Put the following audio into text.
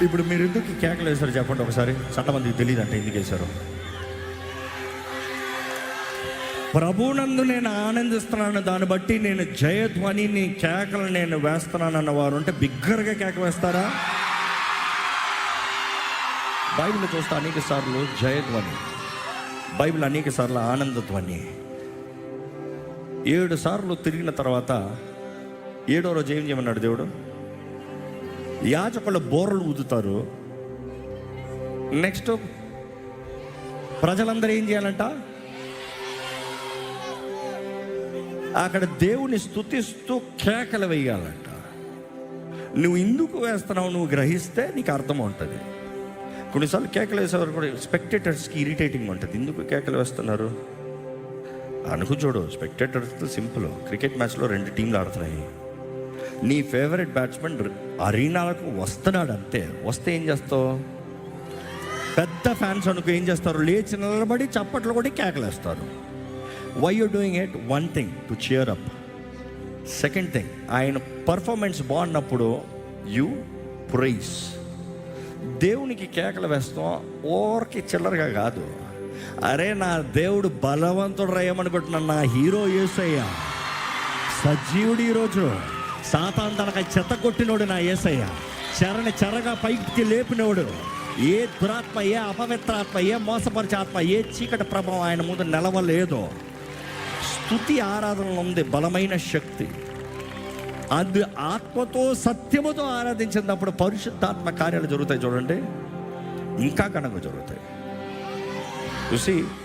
ఇప్పుడు మీరు ఎందుకు కేకలు వేశారు చెప్పండి ఒకసారి. చాలామందికి తెలియదు అంటే ఎందుకు వేశారు. ప్రభునందు నేను ఆనందిస్తున్నాను, దాన్ని బట్టి నేను జయధ్వనిని కేకలు నేను వేస్తున్నాను అన్నవారు ఉంటే బిగ్గరగా కేక వేస్తారా? బైబిల్ చూస్తే అనేక సార్లు జయధ్వని, బైబిల్ అనేక సార్లు ఆనందధ్వని. 7 సార్లు తిరిగిన తర్వాత 7వ రోజు ఏం చేయమన్నాడు దేవుడు? యాజకులు బోరలు ఊదుతారు. నెక్స్ట్ ప్రజలందరూ ఏం చేయాలంట? అక్కడ దేవుని స్తుతిస్తూ కేకలు వేయాలంట. నువ్వు ఎందుకు వేస్తున్నావు నువ్వు గ్రహిస్తే నీకు అర్థం ఉంటుంది. కొన్నిసార్లు కేకలు వేసేవారు కూడా స్పెక్టేటర్స్కి ఇరిటేటింగ్ ఉంటుంది. ఎందుకు కేకలు వేస్తున్నారు అనుకు చూడు. Spectators simple. క్రికెట్ మ్యాచ్లో 2 టీంలు ఆడుతున్నాయి. నీ ఫేవరెట్ బ్యాట్స్మెన్ అరీనాలకు వస్తున్నాడు అంతే. వస్తే ఏం చేస్తావు? పెద్ద ఫ్యాన్స్ అనుకో ఏం చేస్తారు? లేచి నిలబడి చప్పట్లు కొట్టి కేకలేస్తారు. Why you doing it? One thing, to cheer up. Second thing, ఆయన పర్ఫార్మెన్స్ బాగున్నప్పుడు యూ ప్రైజ్. దేవునికి కేకలు వేస్తాం ఓరికి చిల్లరగా కాదు. అరే నా దేవుడు బలవంతుడు రాయమనుకుంటున్నాను. నా హీరో యేసయ్య సజీవుడు. ఈరోజు సాతాను తనక చెత్త కొట్టినోడు నా యేసయ్య. చెరగా పైకి లేపినోడు. ఏ దురాత్మ, ఏ అపవిత్రాత్మ, ఏ మోసపరిచే ఆత్మ, ఏ చీకటి ప్రభావం ఆయన ముందు నిలవలేదు. స్తుతి ఆరాధనలో ఉంది బలమైన శక్తి. అది ఆత్మతో సత్యముతో ఆరాధించినప్పుడు పరిశుద్ధాత్మ కార్యాలు జరుగుతాయి. చూడండి, ఇంకా కనుక జరుగుతాయి. చూసి